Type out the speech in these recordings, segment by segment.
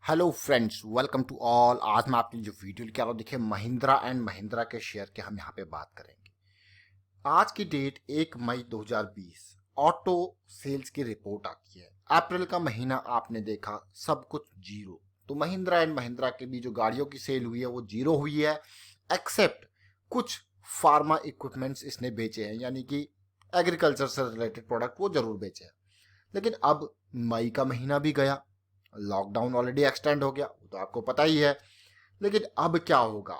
Hello friends, welcome to all. आज मैं आपके लिए जो वीडियो लेके आ रहा हूँ, देखिए महिंद्रा एंड महिंद्रा के शेयर के हम यहाँ पे बात करेंगे। आज की डेट 1 मई 2020, ऑटो सेल्स की रिपोर्ट आती है। अप्रैल का महीना आपने देखा सब कुछ जीरो। तो महिंद्रा एंड महिंद्रा के भी जो गाड़ियों की सेल हुई है वो जीरो हुई है, एक्सेप्ट कुछ फार्मा इक्विपमेंट्स इसने बेचे हैं, यानी कि एग्रीकल्चर से रिलेटेड प्रोडक्ट वो जरूर बेचे हैं। लेकिन अब मई का महीना भी गया, लॉकडाउन ऑलरेडी एक्सटेंड हो गया, वो तो आपको पता ही है। लेकिन अब क्या होगा,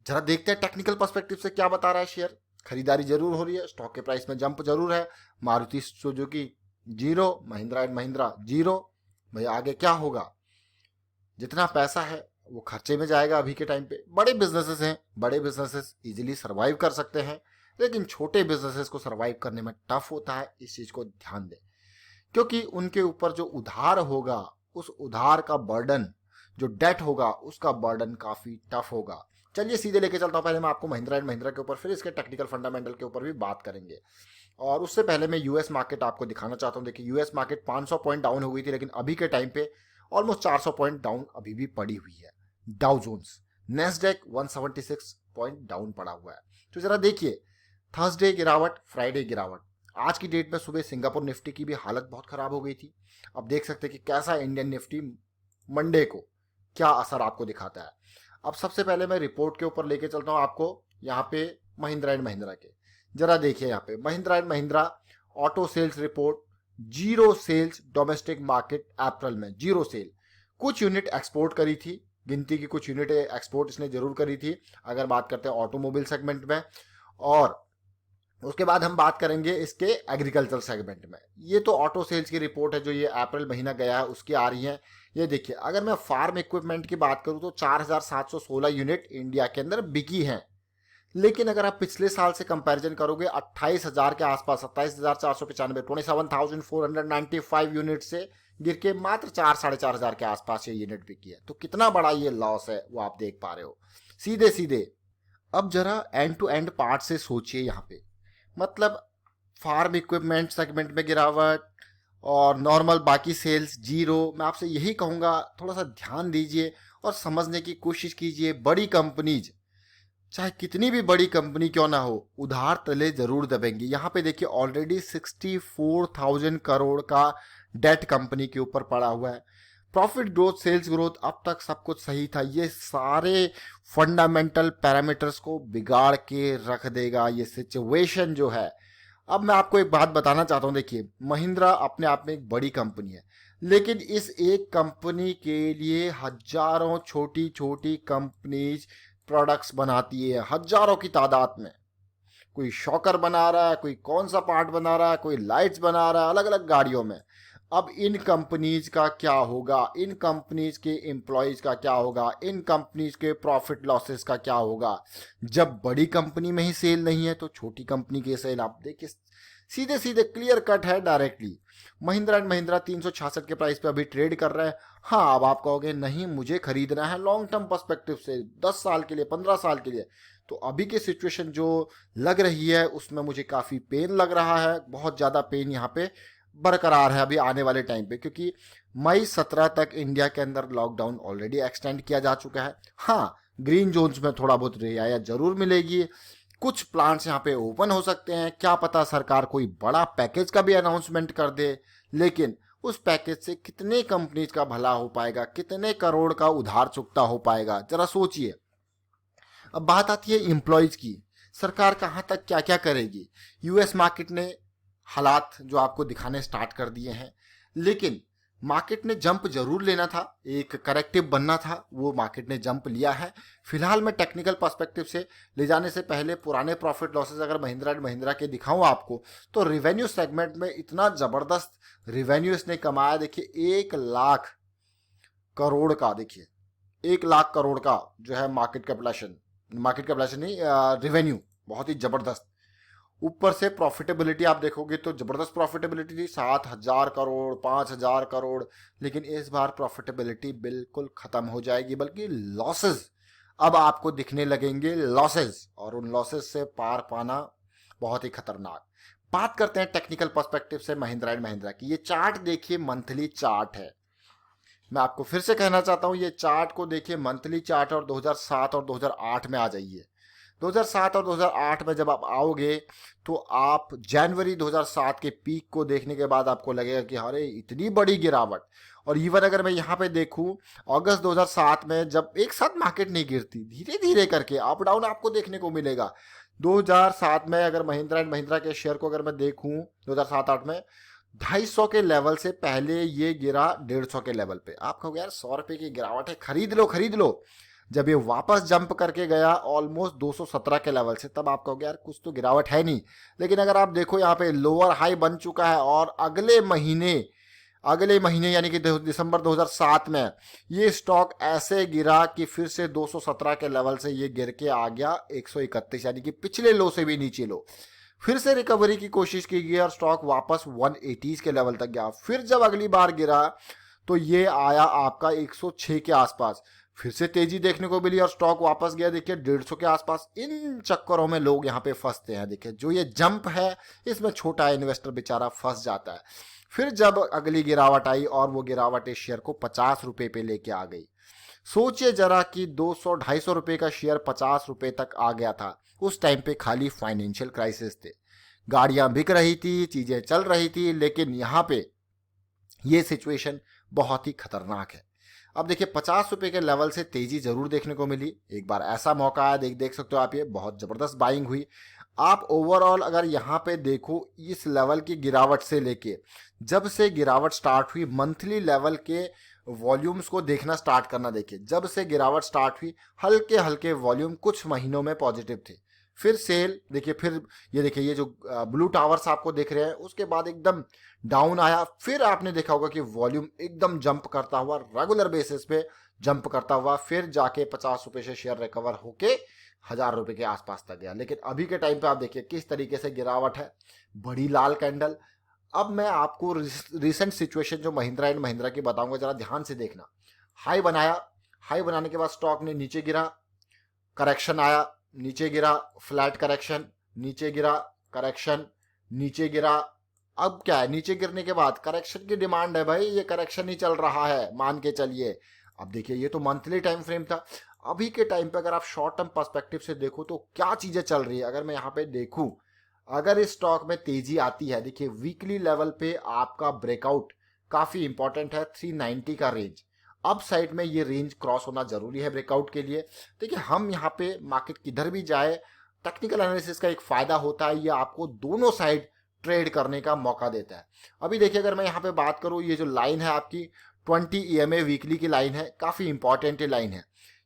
जरा देखते हैं टेक्निकल पर्सपेक्टिव से क्या बता रहा है शेयर। खरीदारी जरूर हो रही है, स्टॉक के प्राइस में जंप जरूर है। Maruti Suzuki zero, Mahindra and Mahindra zero. भाई आगे क्या होगा? जितना पैसा है वो खर्चे में जाएगा। अभी के टाइम पे बड़े बिजनेसेस हैं, बड़े बिजनेसेस इजीली सर्वाइव कर सकते हैं, लेकिन छोटे बिजनेसेस को सर्वाइव करने में टफ होता है। इस चीज को ध्यान दें, क्योंकि उनके ऊपर जो उधार होगा, उस उधार का बर्डन, जो डेट होगा उसका बर्डन काफी टफ होगा। चलिए सीधे लेके चलता हूं। पहले मैं आपको महिंद्रा एंड महिंद्रा के ऊपर, फिर इसके टेक्निकल फंडामेंटल के ऊपर भी बात करेंगे। और उससे पहले मैं यूएस मार्केट आपको दिखाना चाहता हूं। देखिए यूएस मार्केट 500 पॉइंट डाउन हो गई थी, लेकिन अभी के टाइम पे ऑलमोस्ट 400 पॉइंट डाउन अभी भी पड़ी हुई है। Dow Jones, Nasdaq 176 point down पड़ा हुआ है। तो जरा देखिए, थर्सडे गिरावट, फ्राइडे गिरावट। आज की डेट में सुबह सिंगापुर निफ्टी की भी हालत बहुत खराब हो गई थी। अब देख सकते हैं कि कैसा इंडियन निफ्टी मंडे को क्या असर आपको दिखाता है। अब सबसे पहले मैं रिपोर्ट के ऊपर लेके चलता हूं आपको, यहाँ पे महिंद्रा एंड महिंद्रा के। जरा देखिए यहाँ पे Mahindra and Mahindra auto sales report, zero sales domestic market April में, जीरो सेल। कुछ यूनिट एक्सपोर्ट करी थी, गिनती की कुछ यूनिट एक्सपोर्ट इसने जरूर करी थी, अगर बात करते हैं ऑटोमोबाइल सेगमेंट में। और उसके बाद हम बात करेंगे इसके एग्रीकल्चर सेगमेंट में। ये तो ऑटो सेल्स की रिपोर्ट है जो ये अप्रैल महीना गया है उसकी आ रही है। ये देखिए, अगर मैं फार्म इक्विपमेंट की बात करूं तो 4716 यूनिट इंडिया के अंदर बिकी हैं। लेकिन अगर आप पिछले साल से कंपैरिजन करोगे, 28,000 के आसपास, 27,495, 27,495 यूनिट से गिर के मात्र 4-4,500 के आसपास ये यूनिट बिकी है। तो कितना बड़ा ये लॉस है वो आप देख पा रहे हो सीधे सीधे। अब जरा एंड टू एंड पार्ट से सोचिए यहाँ पे, मतलब फार्म इक्विपमेंट सेगमेंट में गिरावट और नॉर्मल बाकी सेल्स जीरो। मैं आपसे यही कहूँगा, थोड़ा सा ध्यान दीजिए और समझने की कोशिश कीजिए। बड़ी कंपनीज, चाहे कितनी भी बड़ी कंपनी क्यों ना हो, उधार तले जरूर दबेंगी। यहाँ पे देखिए ऑलरेडी 64,000 करोड़ का डेट कंपनी के ऊपर पड़ा हुआ है। प्रॉफिट ग्रोथ, सेल्स ग्रोथ, अब तक सब कुछ सही था। ये सारे फंडामेंटल पैरामीटर्स को बिगाड़ के रख देगा ये सिचुएशन जो है। अब मैं आपको एक बात बताना चाहता हूं। देखिए महिंद्रा अपने आप में एक बड़ी कंपनी है, लेकिन इस एक कंपनी के लिए हजारों छोटी छोटी कंपनीज प्रोडक्ट्स बनाती है, हजारों की तादाद में। कोई शॉकर बना रहा है, कोई कौन सा पार्ट बना रहा है, कोई लाइट्स बना रहा है अलग अलग गाड़ियों में। अब इन कंपनीज का क्या होगा, इन कंपनीज के एम्प्लॉयज का क्या होगा, इन कंपनीज के प्रॉफिट लॉसेस का क्या होगा? जब बड़ी कंपनी में ही सेल नहीं है तो छोटी कंपनी की सेल आप देखिए, सीधे सीधे क्लियर कट है डायरेक्टली। महिंद्रा एंड महिंद्रा 366 के प्राइस पे अभी ट्रेड कर रहा है। हाँ, अब आप कहोगे नहीं मुझे खरीदना है लॉन्ग टर्म पर्सपेक्टिव से, 10 साल के लिए, 15 साल के लिए। तो अभी की सिचुएशन जो लग रही है उसमें मुझे काफ़ी पेन लग रहा है, बहुत ज़्यादा पेन यहाँ पे बरकरार है अभी आने वाले टाइम पे, क्योंकि मई 17 तक इंडिया के अंदर लॉकडाउन ऑलरेडी एक्सटेंड किया जा चुका है। हाँ, ग्रीन जोन्स में थोड़ा बहुत रियायत जरूर मिलेगी, कुछ प्लांट्स यहाँ पे ओपन हो सकते हैं, क्या पता सरकार कोई बड़ा पैकेज का भी अनाउंसमेंट कर दे। लेकिन उस पैकेज से कितने कंपनीज का भला हो पाएगा, कितने करोड़ का उधार चुकता हो पाएगा, जरा सोचिए। अब बात आती है एम्प्लॉयज की, सरकार कहां तक क्या क्या करेगी। यूएस मार्केट ने हालात जो आपको दिखाने स्टार्ट कर दिए हैं, लेकिन मार्केट ने जंप जरूर लेना था, एक करेक्टिव बनना था, वो मार्केट ने जंप लिया है। फिलहाल मैं टेक्निकल पर्सपेक्टिव से ले जाने से पहले पुराने प्रॉफिट लॉसेस अगर महिंद्रा एंड महिंद्रा के दिखाऊं आपको, तो रिवेन्यू सेगमेंट में इतना जबरदस्त रिवेन्यू इसने कमाया। देखिए 1 लाख करोड़ का, देखिए 1 लाख करोड़ का जो है मार्केट कैपिटलाइजेशन नहीं, रेवेन्यू, बहुत ही जबरदस्त। ऊपर से प्रॉफिटेबिलिटी आप देखोगे तो जबरदस्त प्रॉफिटेबिलिटी थी, 7,000 करोड़, 5,000 करोड़। लेकिन इस बार प्रॉफिटेबिलिटी बिल्कुल खत्म हो जाएगी, बल्कि लॉसेस अब आपको दिखने लगेंगे, लॉसेस, और उन लॉसेस से पार पाना बहुत ही खतरनाक। बात करते हैं टेक्निकल पर्सपेक्टिव से महिंद्रा एंड महिंद्रा की। ये चार्ट देखिए, मंथली चार्ट है। मैं आपको फिर से कहना चाहता हूं, ये चार्ट को देखिए, मंथली चार्ट, और 2007 और 2008 में आ जाइए। 2007 और 2008 में जब आप आओगे तो आप जनवरी 2007 के पीक को देखने के बाद आपको लगेगा कि अरे इतनी बड़ी गिरावट। और इवन अगर मैं यहाँ पे देखूं, अगस्त 2007 में जब एक साथ मार्केट नहीं गिरती, धीरे धीरे करके अप डाउन आपको देखने को मिलेगा। 2007 में अगर महिंद्रा एंड महिंद्रा के शेयर को अगर मैं देखूं 2007-8 में 250 के लेवल से पहले ये गिरा 150 के लेवल पे। आप कहोगे यार 100 रुपए की गिरावट है, खरीद लो खरीद लो। जब ये वापस जंप करके गया ऑलमोस्ट 217 के लेवल से, तब आप कहोगे यार कुछ तो गिरावट है नहीं। लेकिन अगर आप देखो यहाँ पे लोअर हाई बन चुका है, और अगले महीने यानी कि दिसंबर 2007 में ये स्टॉक ऐसे गिरा कि फिर से 217 के लेवल से ये गिर के आ गया 131, यानी कि पिछले लो से भी नीचे लो। फिर से रिकवरी की कोशिश की गई और स्टॉक वापस 180 के लेवल तक गया। फिर जब अगली बार गिरा तो ये आया आपका 106 के आसपास, फिर से तेजी देखने को मिली और स्टॉक वापस गया देखिए 150 के आसपास। इन चक्करों में लोग यहाँ पे फंसते हैं। देखिए जो ये जंप है इसमें छोटा इन्वेस्टर बेचारा फंस जाता है। फिर जब अगली गिरावट आई और वो गिरावट इस शेयर को 50 रुपए पे लेके आ गई। सोचिए जरा कि 200-250 रुपए का शेयर 50 रुपए तक आ गया था। उस टाइम पे खाली फाइनेंशियल क्राइसिस थे, गाड़ियां बिक रही थी, चीजें चल रही थी, लेकिन यहाँ पे ये सिचुएशन बहुत ही खतरनाक है। अब देखिए 50 रुपए के लेवल से तेजी जरूर देखने को मिली। एक बार ऐसा मौका आया, देख सकते हो आप, ये बहुत जबरदस्त बाइंग हुई। आप ओवरऑल अगर यहाँ पे देखो, इस लेवल की गिरावट से लेके जब से गिरावट स्टार्ट हुई, मंथली लेवल के वॉल्यूम्स को देखना स्टार्ट करना। देखिए जब से गिरावट स्टार्ट हुई हल्के हल्के वॉल्यूम कुछ महीनों में पॉजिटिव थे, फिर सेल देखिए, फिर ये देखिए ये जो ब्लू टावर्स आपको दिख रहे हैं उसके बाद एकदम डाउन आया। फिर आपने देखा होगा कि वॉल्यूम एकदम जंप करता हुआ, रेगुलर बेसिस पे जंप करता हुआ, फिर जाके 50 रुपए से शेयर रिकवर होके 1000 रुपए के आसपास तक गया। लेकिन अभी के टाइम पे आप देखिए किस तरीके से गिरावट है, बड़ी लाल कैंडल। अब मैं आपको रिसेंट सिचुएशन जो महिंद्रा एंड महिंद्रा की बताऊंगा, जरा ध्यान से देखना। हाई बनाया, हाई बनाने के बाद स्टॉक ने नीचे गिरा, करेक्शन आया, नीचे गिरा, फ्लैट करेक्शन, नीचे गिरा, करेक्शन, नीचे गिरा। अब क्या है, नीचे गिरने के बाद करेक्शन की डिमांड है भाई, ये करेक्शन ही चल रहा है मान के चलिए। अब देखिए ये तो मंथली टाइम फ्रेम था। अभी के टाइम पे अगर आप शॉर्ट टर्म पर्सपेक्टिव से देखो तो क्या चीजें चल रही है। अगर मैं यहाँ पे देखूं, अगर इस स्टॉक में तेजी आती है, देखिए वीकली लेवल पे आपका ब्रेकआउट काफी इंपॉर्टेंट है, 390 का रेंज। अप साइड में ये रेंज क्रॉस होना जरूरी है ब्रेकआउट के लिए। देखिए हम यहाँ पे मार्केट किधर भी जाए, टेक्निकल एनालिसिस का एक फायदा होता है, ये आपको दोनों साइड ट्रेड करने का मौका देता है। अभी देखिए अगर मैं यहाँ पे बात करूँ, ये जो लाइन है आपकी 20 EMA वीकली की लाइन है, काफी इंपॉर्टेंट लाइन है।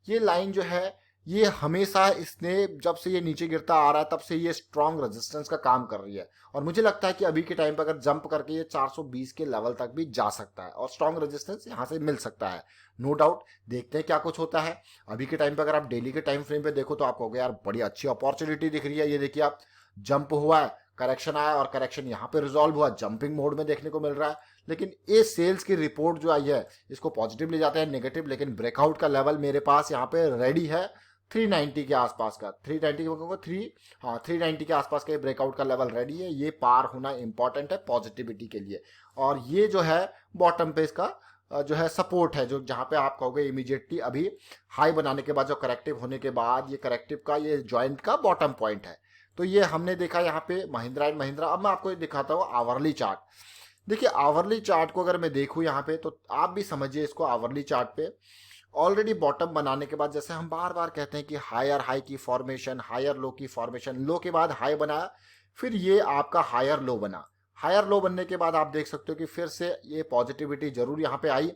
ये लाइन जो है ये हमेशा, इसने जब से ये नीचे गिरता आ रहा है तब से ये स्ट्रॉन्ग रेजिस्टेंस का काम कर रही है। और मुझे लगता है कि अभी के टाइम पर अगर जंप करके ये 420 के लेवल तक भी जा सकता है और स्ट्रॉन्ग रेजिस्टेंस यहाँ से मिल सकता है, नो डाउट। देखते हैं क्या कुछ होता है। अभी के टाइम पे अगर आप डेली के टाइम फ्रेम पे देखो तो आपको हो गया यार बड़ी अच्छी अपॉर्चुनिटी दिख रही है। ये देखिए आप, जंप हुआ है, करेक्शन आया और करेक्शन यहाँ पे रिजॉल्व हुआ, जंपिंग मोड में देखने को मिल रहा है। लेकिन ये सेल्स की रिपोर्ट जो आई है इसको पॉजिटिव ले जाते हैं, नेगेटिव। लेकिन ब्रेकआउट का लेवल मेरे पास यहाँ पे रेडी है 390 के आसपास का, 390 के आसपास का ब्रेकआउट का लेवल रेडी है। ये पार होना इंपॉर्टेंट है पॉजिटिविटी के लिए। और ये जो है बॉटम पे इसका जो है सपोर्ट है, जो जहां पे आप कहोगे इमीडिएटली अभी हाई बनाने के बाद जो करेक्टिव होने के बाद ये करेक्टिव का ये जॉइंट का बॉटम पॉइंट है। तो ये हमने देखा यहाँ पे महिंद्रा एंड महिंद्रा। अब मैं आपको दिखाता हूँ आवरली चार्ट। देखिए आवरली चार्ट को अगर मैं देखूँ यहाँ पे तो आप भी समझिए इसको। आवरली चार्ट पे ऑलरेडी बॉटम बनाने के बाद, जैसे हम बार बार कहते हैं कि हायर हाई की फॉर्मेशन, हायर लो की फॉर्मेशन, लो के बाद हाई बनाया, फिर ये आपका हायर लो बना। हायर लो बनने के बाद आप देख सकते हो कि फिर से ये पॉजिटिविटी जरूर यहाँ पे आई,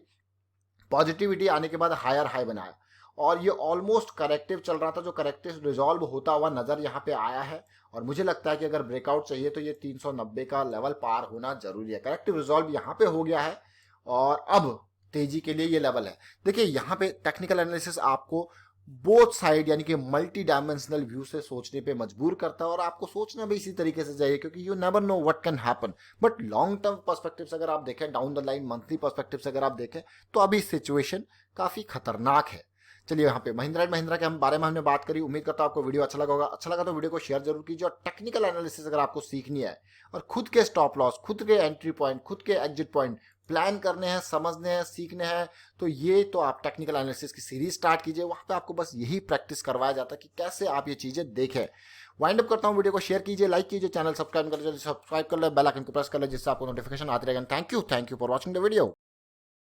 पॉजिटिविटी आने के बाद हायर हाई बनाया और ये ऑलमोस्ट करेक्टिव चल रहा था, जो करेक्टिव रिजॉल्व होता हुआ नजर यहाँ पे आया है। और मुझे लगता है कि अगर ब्रेकआउट चाहिए तो ये 390 का लेवल पार होना जरूरी है। करेक्टिव रिजॉल्व यहाँ पे हो गया है और अब तेजी के लिए ये लेवल है। देखिए यहाँ पे टेक्निकल एनालिसिस आपको बोथ साइड यानी कि मल्टी डायमेंशनल व्यू से सोचने पे मजबूर करता है और आपको सोचना भी इसी तरीके से चाहिए, क्योंकि you never know what can happen. But long term perspective से अगर आप देखें, down the line monthly perspective से अगर आप देखें तो अभी सिचुएशन काफी खतरनाक है। चलिए यहाँ पे महिंद्रा एंड महिंद्रा के हम बारे में हमने बात करी। उम्मीद करता हूँ आपको वीडियो अच्छा लगा होगा। अच्छा लगा तो वीडियो को शेयर जरूर कीजिए और टेक्निकल एनालिसिस अगर आपको सीखनी है और खुद के स्टॉप लॉस, खुद के एंट्री पॉइंट, खुद के एग्जिट पॉइंट प्लान करने हैं, समझने हैं, सीखने हैं, तो ये तो आप टेक्निकल एनालिसिस की सीरीज स्टार्ट कीजिए। वहाँ पे आपको बस यही प्रैक्टिस करवाया जाता है कि कैसे आप ये चीज़ें देखें। वाइंड अप करता हूँ, वीडियो को शेयर कीजिए, लाइक कीजिए, चैनल सब्सक्राइब कर लीजिए, सब्सक्राइब कर ले, बेल आइकन को प्रेस कर ले, जिससे आपको नोटिफिकेशन आती रहेगा। Thank you for watching the video.